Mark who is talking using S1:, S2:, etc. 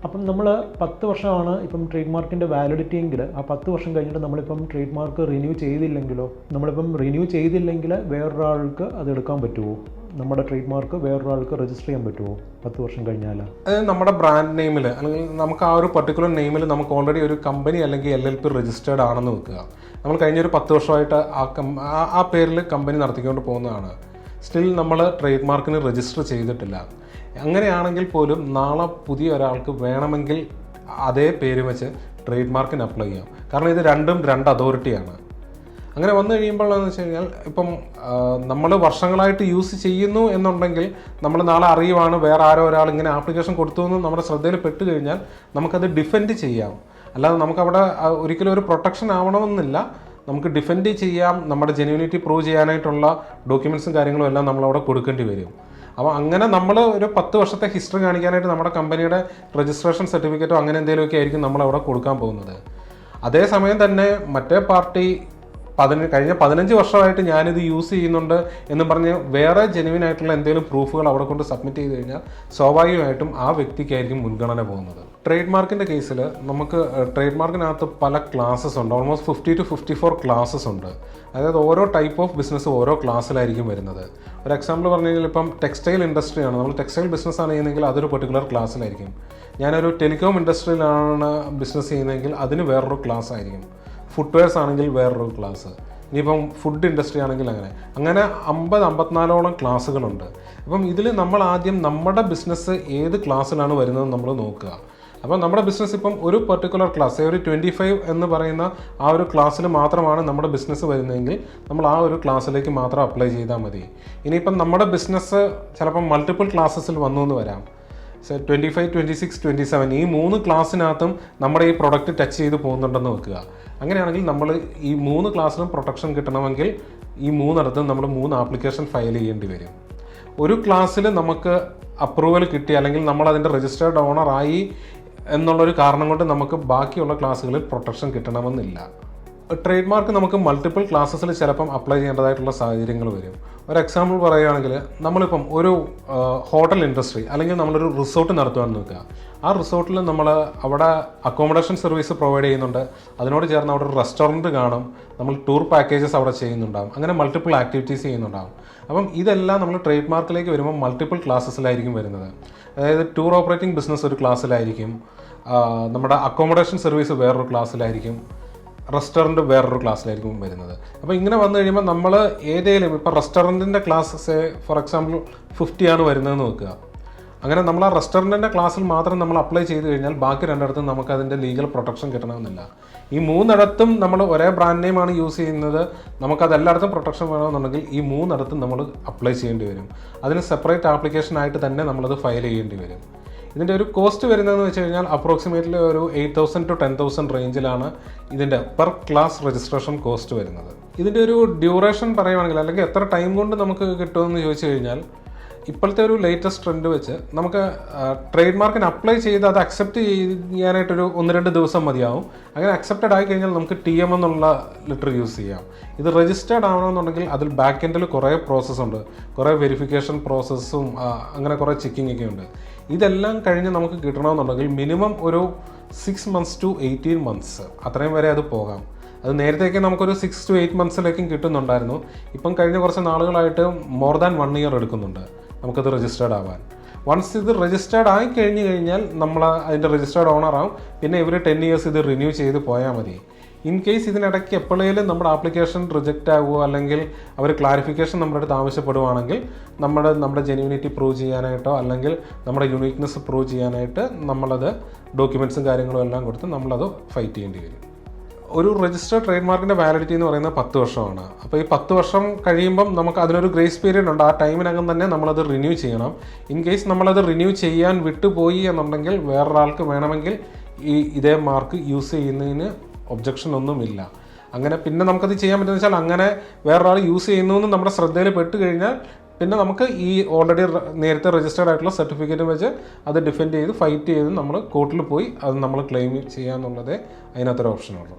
S1: അപ്പം നമ്മൾ 10 വർഷമാണ് ഇപ്പം ട്രേഡ് മാർക്കിൻ്റെ വാലിഡിറ്റി എങ്കിൽ ആ 10 വർഷം കഴിഞ്ഞിട്ട് നമ്മളിപ്പം ട്രേഡ് മാർക്ക് റിന്യൂ ചെയ്തില്ലെങ്കിലോ, നമ്മളിപ്പം റിന്യൂ ചെയ്തില്ലെങ്കിൽ വേറൊരാൾക്ക് അത് എടുക്കാൻ പറ്റുമോ? നമ്മുടെ ട്രേഡ് മാർക്ക് വേറൊരാൾക്ക് രജിസ്റ്റർ ചെയ്യാൻ പറ്റുമോ 10 വർഷം കഴിഞ്ഞാൽ?
S2: അത് നമ്മുടെ ബ്രാൻഡ് നെയിമിൽ അല്ലെങ്കിൽ നമുക്ക് ആ ഒരു പർട്ടിക്കുലർ നെയിമിൽ നമുക്ക് ഓൾറെഡി ഒരു കമ്പനി അല്ലെങ്കിൽ LLP രജിസ്റ്റേർഡ് ആണെന്ന് വെക്കുക. നമ്മൾ കഴിഞ്ഞൊരു 10 വർഷമായിട്ട് ആ പേരിൽ കമ്പനി നടത്തിക്കൊണ്ട് പോകുന്നതാണ്. സ്റ്റിൽ നമ്മൾ ട്രേഡ് മാർക്കിന് രജിസ്റ്റർ ചെയ്തിട്ടില്ല. അങ്ങനെയാണെങ്കിൽ പോലും നാളെ പുതിയ ഒരാൾക്ക് വേണമെങ്കിൽ അതേ പേര് വെച്ച് ട്രേഡ് മാർക്കിന് അപ്ലൈ ചെയ്യാം. കാരണം ഇത് രണ്ടും രണ്ട് അതോറിറ്റിയാണ്. അങ്ങനെ വന്നു കഴിയുമ്പോഴെന്ന് വെച്ച് കഴിഞ്ഞാൽ ഇപ്പം നമ്മൾ വർഷങ്ങളായിട്ട് യൂസ് ചെയ്യുന്നു എന്നുണ്ടെങ്കിൽ നമ്മൾ നാളെ അറിയുവാണ് വേറെ ആരോ ഒരാൾ ഇങ്ങനെ ആപ്ലിക്കേഷൻ കൊടുത്തു എന്ന് നമ്മുടെ ശ്രദ്ധയിൽ പെട്ട് കഴിഞ്ഞാൽ നമുക്കത് ഡിഫെൻഡ് ചെയ്യാം. അല്ലാതെ നമുക്കവിടെ ഒരിക്കലും ഒരു പ്രൊട്ടക്ഷൻ ആവണമെന്നില്ല. നമുക്ക് ഡിഫെൻഡ് ചെയ്യാം. നമ്മുടെ ജെന്യൂനിറ്റി പ്രൂവ് ചെയ്യാനായിട്ടുള്ള ഡോക്യുമെൻറ്റ്സും കാര്യങ്ങളും എല്ലാം നമ്മളവിടെ കൊടുക്കേണ്ടി വരും. അപ്പോൾ അങ്ങനെ നമ്മൾ ഒരു 10 വർഷത്തെ ഹിസ്റ്ററി കാണിക്കാനായിട്ട് നമ്മുടെ കമ്പനിയുടെ രജിസ്ട്രേഷൻ സർട്ടിഫിക്കറ്റോ അങ്ങനെ എന്തെങ്കിലുമൊക്കെ ആയിരിക്കും നമ്മളവിടെ കൊടുക്കാൻ പോകുന്നത്. അതേസമയം തന്നെ മറ്റേ പാർട്ടി കഴിഞ്ഞ 15 വർഷമായിട്ട് ഞാനിത് യൂസ് ചെയ്യുന്നുണ്ട് എന്ന് പറഞ്ഞ് വേറെ ജെന്യുവിൻ ആയിട്ടുള്ള എന്തെങ്കിലും പ്രൂഫുകൾ അവിടെ കൊണ്ട് സബ്മിറ്റ് ചെയ്ത് കഴിഞ്ഞാൽ സ്വാഭാവികമായിട്ടും ആ വ്യക്തിക്കായിരിക്കും മുൻഗണന പോകുന്നത്. ട്രേഡ് മാർക്കിൻ്റെ കേസിൽ നമുക്ക് ട്രേഡ് മാർക്കിനകത്ത് പല ക്ലാസ്സസ് ഉണ്ട്. ഓൾമോസ്റ്റ് 50 to 54 ക്ലാസ്സസ് ഉണ്ട്. അതായത് ഓരോ ടൈപ്പ് ഓഫ് ബിസിനസ് ഓരോ ക്ലാസ്സിലായിരിക്കും വരുന്നത്. ഒരു എക്സാമ്പിൾ പറഞ്ഞു കഴിഞ്ഞാൽ ഇപ്പം ടെക്സ്റ്റൈൽ ഇൻഡസ്ട്രിയാണ്, നമ്മൾ ടെക്സ്റ്റൈൽ ബിസിനസ്സാണ് ചെയ്യുന്നതെങ്കിൽ അതൊരു പെർട്ടിക്കുലർ ക്ലാസ്സിലായിരിക്കും. ഞാനൊരു ടെലികോം ഇൻഡസ്ട്രിയിലാണ് ബിസിനസ് ചെയ്യുന്നതെങ്കിൽ അതിന് വേറൊരു ക്ലാസ് ആയിരിക്കും. ഫുട്വെയർസ് ആണെങ്കിൽ വേറൊരു ക്ലാസ്. ഇനിയിപ്പം ഫുഡ് ഇൻഡസ്ട്രി ആണെങ്കിൽ അങ്ങനെ 50-54ഓളം ക്ലാസ്സുകളുണ്ട്. അപ്പം ഇതിൽ നമ്മൾ ആദ്യം നമ്മുടെ ബിസിനസ് ഏത് ക്ലാസ്സിലാണ് വരുന്നത് നമ്മൾ നോക്കുക. അപ്പം നമ്മുടെ ബിസിനസ് ഇപ്പം ഒരു പെർട്ടിക്കുലർ ക്ലാസ്, ഒരു 25 എന്ന് പറയുന്ന ആ ഒരു ക്ലാസ്സിൽ മാത്രമാണ് നമ്മുടെ ബിസിനസ് വരുന്നതെങ്കിൽ നമ്മൾ ആ ഒരു ക്ലാസ്സിലേക്ക് മാത്രം അപ്ലൈ ചെയ്താൽ മതി. ഇനിയിപ്പം നമ്മുടെ ബിസിനസ് ചിലപ്പം മൾട്ടിപ്പിൾ ക്ലാസ്സസിൽ വന്നു എന്ന് വരാം. 25, 26, 27 ഈ 3 ക്ലാസ്സിനകത്തും നമ്മുടെ ഈ പ്രൊഡക്റ്റ് ടച്ച് ചെയ്ത് പോകുന്നുണ്ടെന്ന് വെക്കുക. അങ്ങനെയാണെങ്കിൽ നമ്മൾ ഈ 3 ക്ലാസ്സിലും പ്രൊട്ടക്ഷൻ കിട്ടണമെങ്കിൽ ഈ 3 നമ്മൾ 3 ആപ്ലിക്കേഷൻ ഫയൽ ചെയ്യേണ്ടി വരും. ഒരു ക്ലാസ്സിൽ നമുക്ക് അപ്രൂവൽ കിട്ടി അല്ലെങ്കിൽ നമ്മൾ അതിൻ്റെ രജിസ്റ്റേർഡ് ഓണർ ആയി എന്നുള്ളൊരു കാരണം കൊണ്ട് നമുക്ക് ബാക്കിയുള്ള ക്ലാസ്സുകളിൽ പ്രൊട്ടക്ഷൻ കിട്ടണമെന്നില്ല. ട്രേഡ് മാർക്ക് നമുക്ക് മൾട്ടിപ്പിൾ ക്ലാസ്സസിൽ ചിലപ്പം അപ്ലൈ ചെയ്യേണ്ടതായിട്ടുള്ള സാഹചര്യങ്ങൾ വരും. ഒരു എക്സാമ്പിൾ പറയുകയാണെങ്കിൽ നമ്മളിപ്പം ഒരു ഹോട്ടൽ ഇൻഡസ്ട്രി അല്ലെങ്കിൽ നമ്മളൊരു റിസോർട്ട് നടത്തുകയാണെന്ന് വെക്കുക. ആ റിസോർട്ടിൽ നമ്മൾ അവിടെ അക്കോമഡേഷൻ സർവീസ് പ്രൊവൈഡ് ചെയ്യുന്നുണ്ട്. അതിനോട് ചേർന്ന് അവിടെ ഒരു റെസ്റ്റോറൻറ്റ് കാണും. നമ്മൾ ടൂർ പാക്കേജസ് അവിടെ ചെയ്യുന്നുണ്ടാകും. അങ്ങനെ മൾട്ടിപ്പിൾ ആക്ടിവിറ്റീസ് ചെയ്യുന്നുണ്ടാകും. അപ്പം ഇതെല്ലാം നമ്മൾ ട്രേഡ് മാർക്കിലേക്ക് വരുമ്പോൾ മൾട്ടിപ്പിൾ ക്ലാസ്സസിലായിരിക്കും വരുന്നത്. അതായത് ടൂർ ഓപ്പറേറ്റിംഗ് ബിസിനസ് ഒരു ക്ലാസ്സിലായിരിക്കും, നമ്മുടെ അക്കോമഡേഷൻ സർവീസ് വേറൊരു ക്ലാസ്സിലായിരിക്കും, റെസ്റ്റോറൻറ്റ് വേറൊരു ക്ലാസ്സിലായിരിക്കും വരുന്നത്. അപ്പോൾ ഇങ്ങനെ വന്നു കഴിയുമ്പോൾ നമ്മൾ ഏതെങ്കിലും ഇപ്പോൾ റെസ്റ്റോറൻറ്റിൻ്റെ ക്ലാസ്സസ് ഫോർ എക്സാമ്പിൾ 50 ആണ് വരുന്നതെന്ന് വെക്കുക. അങ്ങനെ നമ്മൾ ആ റെസ്റ്റോറൻറ്റിൻ്റെ ക്ലാസ്സിൽ മാത്രം നമ്മൾ അപ്ലൈ ചെയ്ത് കഴിഞ്ഞാൽ ബാക്കി 2 നമുക്ക് അതിൻ്റെ ലീഗൽ പ്രൊട്ടക്ഷൻ കിട്ടണമെന്നില്ല. ഈ 3 നമ്മൾ ഒരേ ബ്രാൻഡ് നെയിമാണ് യൂസ് ചെയ്യുന്നത്, നമുക്കതെല്ലായിടത്തും പ്രൊട്ടക്ഷൻ വേണമെന്നുണ്ടെങ്കിൽ ഈ 3 നമ്മൾ അപ്ലൈ ചെയ്യേണ്ടി വരും. അതിന് സെപ്പറേറ്റ് ആപ്ലിക്കേഷനായിട്ട് തന്നെ നമ്മളത് ഫയൽ ചെയ്യേണ്ടി വരും. ഇതിൻ്റെ ഒരു കോസ്റ്റ് വരുന്നതെന്ന് വെച്ച് കഴിഞ്ഞാൽ അപ്രോക്സിമേറ്റ്ലി ഒരു 8,000 to 10,000 റേഞ്ചിലാണ് ഇതിൻ്റെ പെർ ക്ലാസ് രജിസ്ട്രേഷൻ കോസ്റ്റ് വരുന്നത്. ഇതിൻ്റെ ഒരു ഡ്യൂറേഷൻ പറയുവാണെങ്കിൽ അല്ലെങ്കിൽ എത്ര ടൈം കൊണ്ട് നമുക്ക് കിട്ടുമെന്ന് ചോദിച്ചു കഴിഞ്ഞാൽ ഇപ്പോഴത്തെ ഒരു ലേറ്റസ്റ്റ് ട്രെൻഡ് വെച്ച് നമുക്ക് ട്രേഡ് മാർക്കിന് അപ്ലൈ ചെയ്ത് അത് അക്സെപ്റ്റ് ചെയ്യാനായിട്ടൊരു 1-2 ദിവസം മതിയാവും. അങ്ങനെ അക്സെപ്റ്റഡ് ആയി കഴിഞ്ഞാൽ നമുക്ക് TM എന്നുള്ള ലെറ്റർ യൂസ് ചെയ്യാം. ഇത് രജിസ്റ്റേർഡ് ആവണമെന്നുണ്ടെങ്കിൽ അതിൽ ബാക്ക് എൻഡിൽ കുറേ പ്രോസസ്സുണ്ട്, കുറേ വെരിഫിക്കേഷൻ പ്രോസസ്സും അങ്ങനെ കുറേ ചെക്കിംഗ് ഒക്കെ ഉണ്ട്. ഇതെല്ലാം കഴിഞ്ഞ് നമുക്ക് കിട്ടണമെന്നുണ്ടെങ്കിൽ മിനിമം ഒരു 6 months to 18 months അത്രയും വരെ അത് പോകാം. അത് നേരത്തേക്ക് നമുക്കൊരു 6 to 8 monthsലേക്കും കിട്ടുന്നുണ്ടായിരുന്നു. ഇപ്പം കഴിഞ്ഞ കുറച്ച് നാളുകളായിട്ട് മോർ ദാൻ 1 year എടുക്കുന്നുണ്ട് നമുക്കത് രജിസ്റ്റേർഡ് ആവാൻ. വൺസ് ഇത് രജിസ്റ്റേർഡ് ആയി കഴിഞ്ഞാൽ നമ്മൾ അതിൻ്റെ രജിസ്റ്റേർഡ് ഓണറാവും. പിന്നെ ഇവർ 10 years ഇത് റിന്യൂ ചെയ്ത് പോയാൽ മതി. ഇൻ കേസ് ഇതിനിടയ്ക്ക് എപ്പോഴേലും നമ്മുടെ ആപ്ലിക്കേഷൻ റിജക്റ്റ് ആകുമോ അല്ലെങ്കിൽ അവർ ക്ലാരിഫിക്കേഷൻ നമ്മുടെ അടുത്ത് ആവശ്യപ്പെടുവാണെങ്കിൽ നമ്മുടെ ജെന്യൂനിറ്റി പ്രൂവ് ചെയ്യാനായിട്ടോ അല്ലെങ്കിൽ നമ്മുടെ യുണീക്നെസ് പ്രൂവ് ചെയ്യാനായിട്ട് നമ്മളത് ഡോക്യുമെൻറ്റ്സും കാര്യങ്ങളും എല്ലാം കൊടുത്ത് നമ്മളത് ഫൈറ്റ് ചെയ്യേണ്ടി വരും. ഒരു രജിസ്റ്റേർഡ് ട്രേഡ് മാർക്കിൻ്റെ വാലിഡിറ്റി എന്ന് പറയുന്നത് 10 വർഷമാണ്. അപ്പോൾ ഈ 10 വർഷം കഴിയുമ്പം നമുക്ക് അതിനൊരു ഗ്രേസ് പീരീഡ് ഉണ്ട്. ആ ടൈമിനകം തന്നെ നമ്മളത് റിന്യൂ ചെയ്യണം. ഇൻ കേസ് നമ്മളത് റിന്യൂ ചെയ്യാൻ വിട്ടുപോയി എന്നുണ്ടെങ്കിൽ വേറൊരാൾക്ക് വേണമെങ്കിൽ ഇതേ മാർക്ക് യൂസ് ചെയ്യുന്നതിന് ഒബ്ജക്ഷൻ ഒന്നുമില്ല. അങ്ങനെ പിന്നെ നമുക്കത് ചെയ്യാൻ പറ്റുന്ന വെച്ചാൽ അങ്ങനെ വേറൊരാൾ യൂസ് ചെയ്യുന്നു എന്ന് നമ്മുടെ ശ്രദ്ധയിൽ പെട്ട് കഴിഞ്ഞാൽ പിന്നെ നമുക്ക് ഈ ഓൾറെഡി നേരത്തെ രജിസ്റ്റേർഡ് ആയിട്ടുള്ള സർട്ടിഫിക്കറ്റ് വെച്ച് അത് ഡിഫെൻഡ് ചെയ്ത് ഫൈറ്റ് ചെയ്ത് നമ്മൾ കോർട്ടിൽ പോയി അത് നമ്മൾ ക്ലെയിം ചെയ്യാന്നുള്ളതേ അതിനകത്തൊരു ഓപ്ഷനുള്ളൂ.